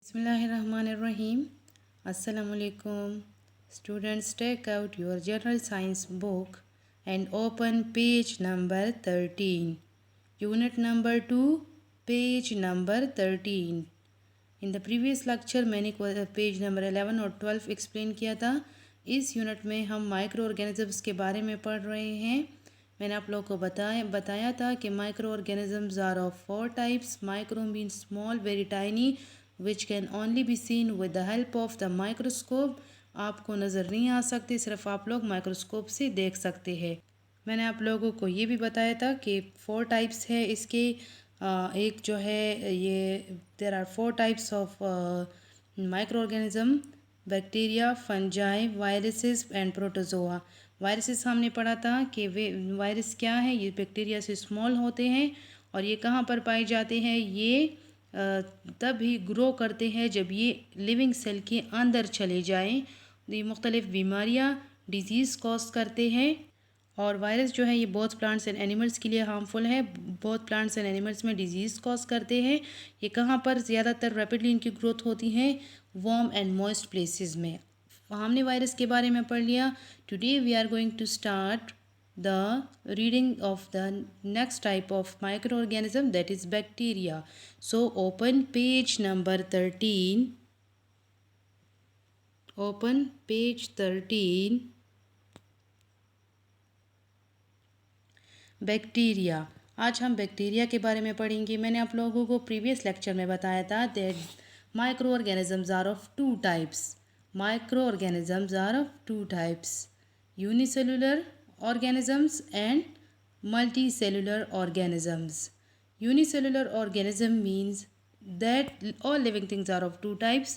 Bismillahirrahmanirrahim. Assalamu alaikum. Students, take out your general science book and open page number 13. Unit number 2, page number 13. In the previous lecture मैंने page number 11 और 12 explain किया था. इस unit में हम micro organisms के बारे में पढ़ रहे हैं. मैंने आप लोगों को बताया था कि micro organisms are of 4 types. Micro mean small, very tiny, which can only be seen with the help of the microscope. आपको नज़र नहीं आ सकती, सिर्फ आप लोग माइक्रोस्कोप से देख सकते हैं. मैंने आप लोगों को ये भी बताया था कि 4 टाइप्स है इसके. एक जो है ये there are 4 types of micro organism: bacteria, fungi, viruses and protozoa. Viruses हमने पढ़ा था कि वे वायरस क्या है. ये बैक्टीरिया से स्मॉल होते हैं और ये कहाँ पर पाए जाते हैं. ये तब ही ग्रो करते हैं जब ये लिविंग सेल के अंदर चले जाएं. ये मुख्तलिफ़ बीमारियां, डिजीज़ कॉज करते हैं. और वायरस जो है ये बोथ प्लांट्स एंड एनिमल्स के लिए हार्मफुल है. बोथ प्लांट्स एंड एनिमल्स में डिजीज़ कॉज करते हैं. ये कहाँ पर ज़्यादातर रैपिडली इनकी ग्रोथ होती है? वार्म एंड मॉइस्ट प्लेसेस में. हमने वायरस के बारे में पढ़ लिया. Today we are going to start the reading of the next type of microorganism, that is bacteria. So open page number 13. Open page 13. Bacteria. आज हम बैक्टीरिया के बारे में पढ़ेंगे. मैंने आप लोगों को प्रीवियस लेक्चर में बताया था that micro organisms are of 2 types. Micro organisms are of 2 types: unicellular organisms and multicellular organisms. Unicellular organism means that all living things are of 2 types.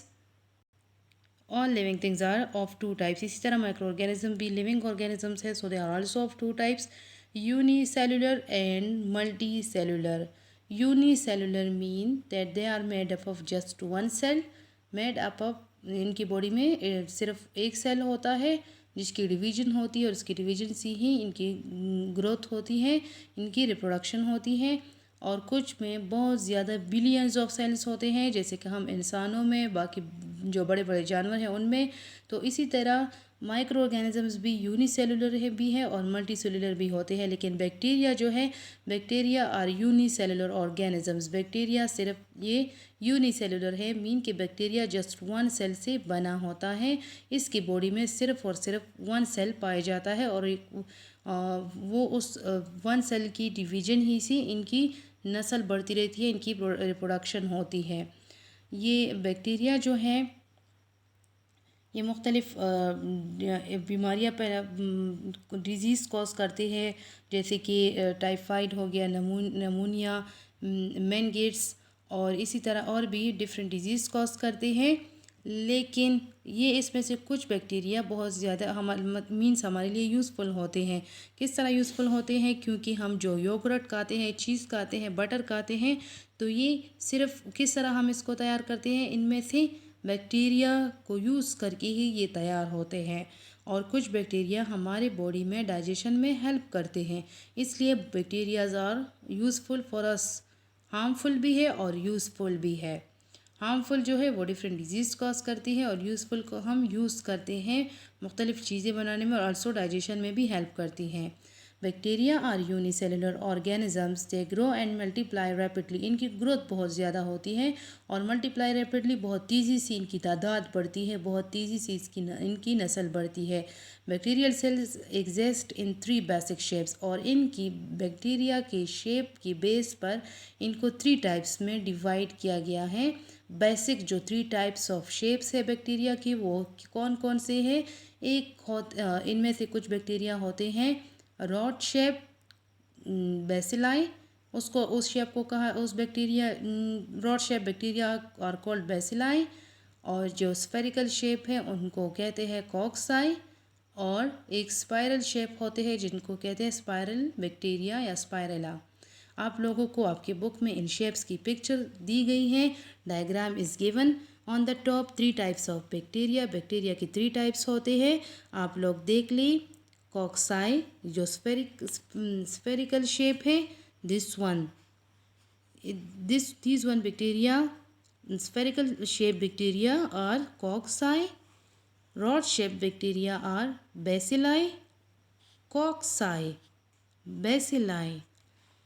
All living things are of 2 types. इसी तरह microorganism भी living organisms है, so they are also of 2 types: unicellular and multicellular. Unicellular mean that they are made up of just one cell. Made up of, इनकी body में सिर्फ एक cell होता है जिसकी डिवीजन होती है और उसकी डिवीजन से ही इनकी ग्रोथ होती है, इनकी रिप्रोडक्शन होती है. और कुछ में बहुत ज़्यादा बिलियंस ऑफ सेल्स होते हैं, जैसे कि हम इंसानों में, बाकी जो बड़े बड़े जानवर हैं उनमें. तो इसी तरह माइक्रो ऑर्गेनिजम्स भी यूनिसेलुलर है भी है और मल्टी सेलुलर भी होते हैं. लेकिन बैक्टीरिया जो है, bacteria are unicellular organisms. Bacteria सिर्फ ये यूनिसेलुलर है, मीन कि बैक्टीरिया जस्ट 1 सेल से बना होता है. इसकी बॉडी में सिर्फ और सिर्फ 1 सेल पाया जाता है और वो उस 1 सेल की डिवीजन ही से इनकी नस्ल बढ़ती रहती है, इनकी रिप्रोडक्शन होती है. ये बैक्टीरिया जो है ये मुख्तलिफ़ बीमारियाँ डिज़ीज़ कॉज करते हैं, जैसे कि टाइफाइड हो गया, नमूनिया, मेनगेट्स, और इसी तरह और भी डिफरेंट डिजीज़ कॉज करते हैं. लेकिन ये इसमें से कुछ बैक्टीरिया बहुत ज़्यादा हमारे लिए यूज़फुल होते हैं. किस तरह यूज़फुल होते हैं? क्योंकि हम जो योगर्ट खाते हैं, चीज़ खाते हैं, बटर खाते हैं, तो ये सिर्फ किस तरह हम इसको तैयार करते हैं, इनमें से बैक्टीरिया को यूज़ करके ही ये तैयार होते हैं. और कुछ बैक्टीरिया हमारे बॉडी में डाइजेशन में हेल्प करते हैं. इसलिए bacterias are useful for us. Harmful भी है और यूज़फुल भी है. हार्मफुल जो है वो डिफरेंट डिजीज़ कॉज करती है और यूज़फुल को हम यूज़ करते हैं मुख्तलिफ़ चीज़ें बनाने में और आल्सो डाइजेशन में भी हेल्प करती हैं. Bacteria are unicellular organisms. They grow and multiply rapidly. इनकी ग्रोथ बहुत ज़्यादा होती है और मल्टीप्लाई रैपिडली, बहुत तेज़ी से इनकी तादाद बढ़ती है, बहुत तेज़ी से इनकी नस्ल बढ़ती है. Bacterial cells exist in 3 basic shapes. और इनकी बैक्टीरिया के शेप की बेस पर इनको 3 टाइप्स में डिवाइड किया गया है. बेसिक जो 3 टाइप्स ऑफ शेप्स है बैक्टीरिया की, वो कौन कौन से हैं? इनमें से कुछ बैक्टीरिया होते हैं रॉड शेप, बेसिलाई. उसको उस शेप को कहा, उस bacteria rod shape bacteria are called bacilli. और जो स्फेरिकल शेप है उनको कहते हैं कॉक्साई. और एक स्पाइरल शेप होते हैं जिनको कहते हैं स्पाइरल बैक्टीरिया या स्पाइरेला. आप लोगों को आपके बुक में इन शेप्स की पिक्चर दी गई है. Diagram is given on the top. 3 types of bacteria. Bacteria की 3 टाइप्स होते हैं, आप लोग देख ली. कॉक्साई जो स्फेरिकल शेप है, this one, these one bacteria spherical shaped bacteria are cocci, rod shaped bacteria are bacilli, cocci, bacilli,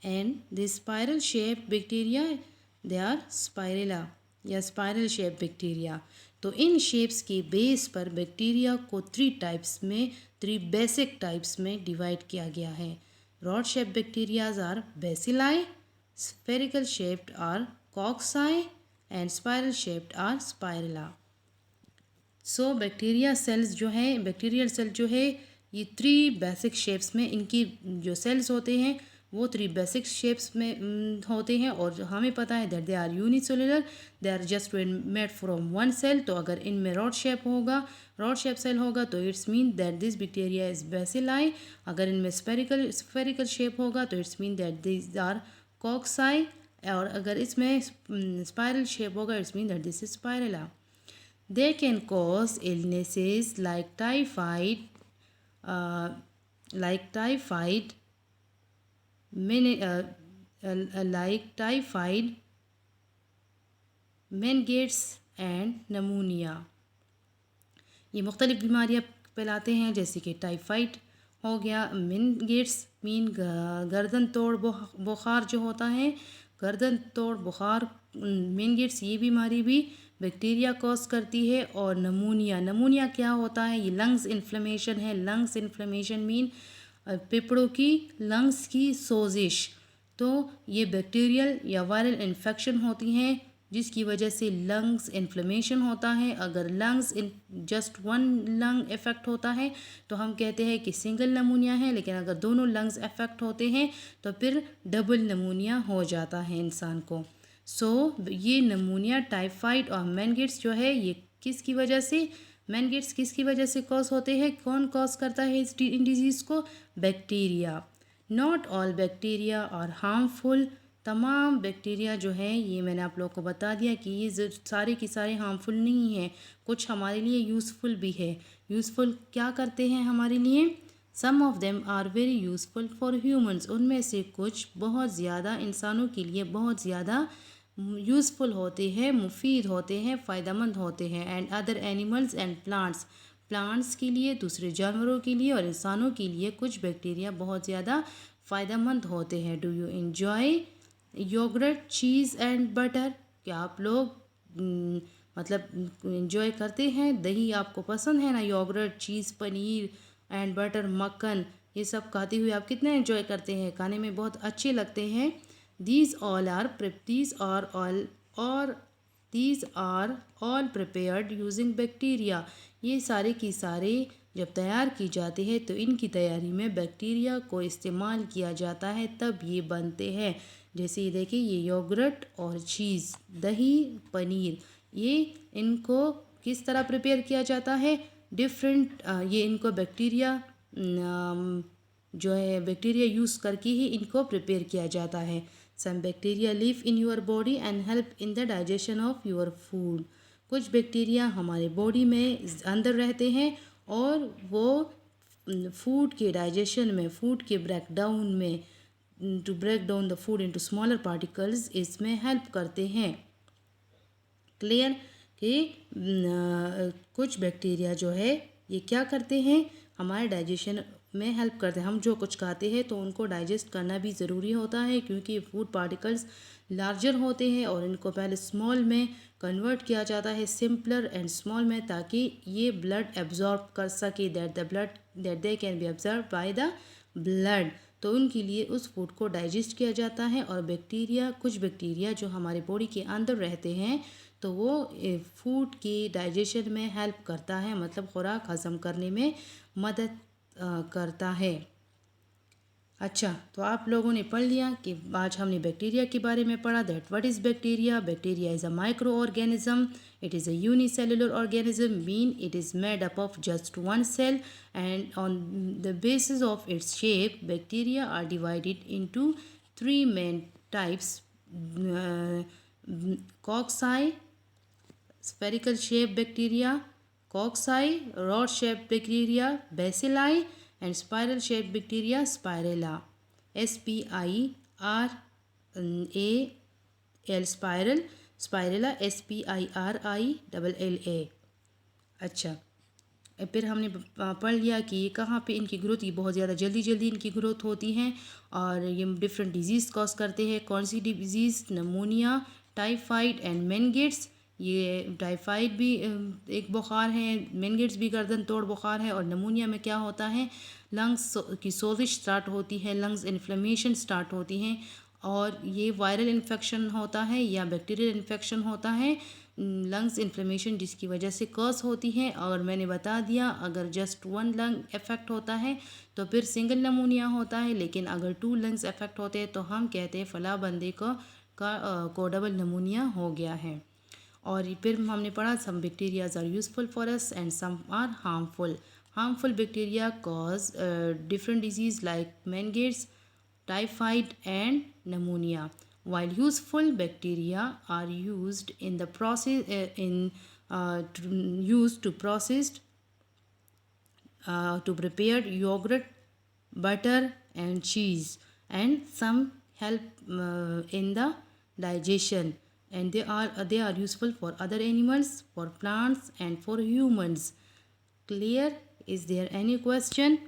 and the spiral shaped bacteria they are spirilla या spiral shape bacteria. तो इन शेप्स के base पर bacteria को three basic types में divide किया गया है। Rod shape bacterias are bacilli, spherical shaped are cocci and spiral shaped are spirilla. So bacteria cells जो है, बैक्टीरियल सेल जो है ये थ्री बेसिक शेप्स में इनकी जो सेल्स होते हैं वो थ्री बेसिक शेप्स में होते हैं। और हमें पता है that they are unicellular, they are just made from one cell. तो अगर इनमें रॉड शेप सेल होगा तो it's mean that this bacteria is bacilli. अगर इनमें स्फेरिकल शेप होगा तो it's mean that this are cocci. और अगर इसमें स्पाइरल शेप होगा it's mean that this is spirilla. They can cause illnesses like typhoid, meningitis and pneumonia। ये मुख्तलिफ़ बीमारियाँ फैलाते हैं जैसे कि टाइफाइड हो गया, मेनिंगिटिस मीन गर्दन तोड़ बुखार जो होता है, गर्दन तोड़ बुखार मेनिंगिटिस ये बीमारी भी बैक्टीरिया कॉज करती है। और नमूनिया क्या होता है? ये लंग्स इन्फ्लेमेशन है। लंग्स इन्फ्लेमेशन मीन फेफड़ों की लंग्स की सोजिश। तो ये बैक्टीरियल या वायरल इन्फेक्शन होती हैं जिसकी वजह से लंग्स इन्फ्लेमेशन होता है। अगर lungs just one lung effect होता है तो हम कहते हैं कि सिंगल नमूनिया है, लेकिन अगर दोनों लंग्स इफ़ेक्ट होते हैं तो फिर डबल नमूनिया हो जाता है इंसान को। ये नमूनिया, टाइफाइड और मेनिंगिटिस जो है ये किसकी वजह से, मेनिंगिटिस किसकी वजह से कॉज होते हैं? कौन कॉज करता है इन डिजीज़ को? Bacteria. Not all bacteria are harmful. तमाम बैक्टीरिया जो है ये मैंने आप लोगों को बता दिया कि ये सारे के सारे हार्मफुल नहीं हैं, कुछ हमारे लिए यूज़फुल भी है। यूज़फुल क्या करते हैं हमारे लिए? Some of them are very useful for humans. उनमें से कुछ बहुत ज़्यादा इंसानों के लिए बहुत ज़्यादा यूज़फुल होते हैं, मुफीद होते हैं, फ़ायदेमंद होते हैं। And other animals and plants के लिए, दूसरे जानवरों के लिए और इंसानों के लिए कुछ बैक्टीरिया बहुत ज़्यादा फ़ायदेमंद होते हैं। Do you enjoy yogurt, cheese and butter? क्या आप लोग मतलब एंजॉय करते हैं? दही आपको पसंद है ना? Yogurt, cheese, paneer and butter, मक्खन, ये सब खाते हुए आप कितना एंजॉय करते हैं? खाने में बहुत अच्छे लगते हैं। These are all prepared using bacteria। ये सारे की सारे जब तैयार की जाती है तो इनकी तैयारी में बैक्टीरिया को इस्तेमाल किया जाता है, तब ये बनते हैं। जैसे ये देखिए, ये योगर्ट और चीज़, दही, पनीर, ये इनको किस तरह प्रिपेयर किया जाता है? ये इनको बैक्टीरिया जो है बैक्टीरिया यूज़ करके ही इनको प्रिपेयर किया जाता है। Some bacteria live in your body and help in the digestion of your food. कुछ बैक्टीरिया हमारे बॉडी में अंदर रहते हैं और वो फूड के डाइजेशन में, फूड के ब्रेकडाउन में, to break down the food into smaller particles, इसमें हेल्प करते हैं। क्लियर कि कुछ बैक्टीरिया जो है ये क्या करते हैं? हमारे डाइजेशन में हेल्प करते हैं। हम जो कुछ खाते हैं तो उनको डाइजेस्ट करना भी ज़रूरी होता है क्योंकि फूड पार्टिकल्स लार्जर होते हैं और इनको पहले स्मॉल में कन्वर्ट किया जाता है, सिंपलर एंड स्मॉल में, ताकि ये ब्लड एब्जॉर्ब कर सके, that they can be absorb by the blood. तो उनके लिए उस फूड को डाइजेस्ट किया जाता है। और कुछ बैक्टीरिया जो हमारे बॉडी के अंदर रहते हैं तो वो फूड की डाइजेशन में हेल्प करता है, मतलब खुराक हज़म करने में मदद करता है। अच्छा, तो आप लोगों ने पढ़ लिया कि आज हमने बैक्टीरिया के बारे में पढ़ा। That what is bacteria? Bacteria is a micro organism. It is a unicellular organism, mean it is made up of just one cell, and on the basis of its shape bacteria are divided into three main types: cocci, spherical shaped bacteria, cocci, rod shaped bacteria, bacilli, and spiral shaped bacteria, spirilla. SPIRAL, spiral. Spirilla SPIRILLA। अच्छा, फिर हमने पढ़ लिया कि कहाँ पे इनकी growth की बहुत ज़्यादा जल्दी जल्दी इनकी ग्रोथ होती है और ये डिफरेंट डिजीज़ कॉज करते हैं। कौन सी disease? Pneumonia, typhoid and meningitis. ये टाइफाइड भी एक बुखार है, मेनगेट्स भी गर्दन तोड़ बुखार है। और नमोनिया में क्या होता है? लंग्स की सोजिश स्टार्ट होती है, लंग्स इन्फ्लेमेशन स्टार्ट होती हैं और ये वायरल इन्फेक्शन होता है या बैक्टीरियल इन्फेक्शन होता है, लंग्स इन्फ्लेमेशन जिसकी वजह से कॉज होती है। और मैंने बता दिया अगर जस्ट वन लंग इफेक्ट होता है तो फिर सिंगल नमूनिया होता है, लेकिन अगर 2 लंग्स इफेक्ट होते हैं तो हम कहते हैं फला बंदे को डबल नमूनिया हो गया है। और फिर हमने पढ़ा some bacterias are useful for us and some are harmful. Harmful bacteria cause different disease like meningitis, typhoid and pneumonia, while useful bacteria are used in the process used to processed to prepare yogurt, butter and cheese, and some help in the digestion, and they are useful for other animals, for plants and for humans. Clear? Is there any question?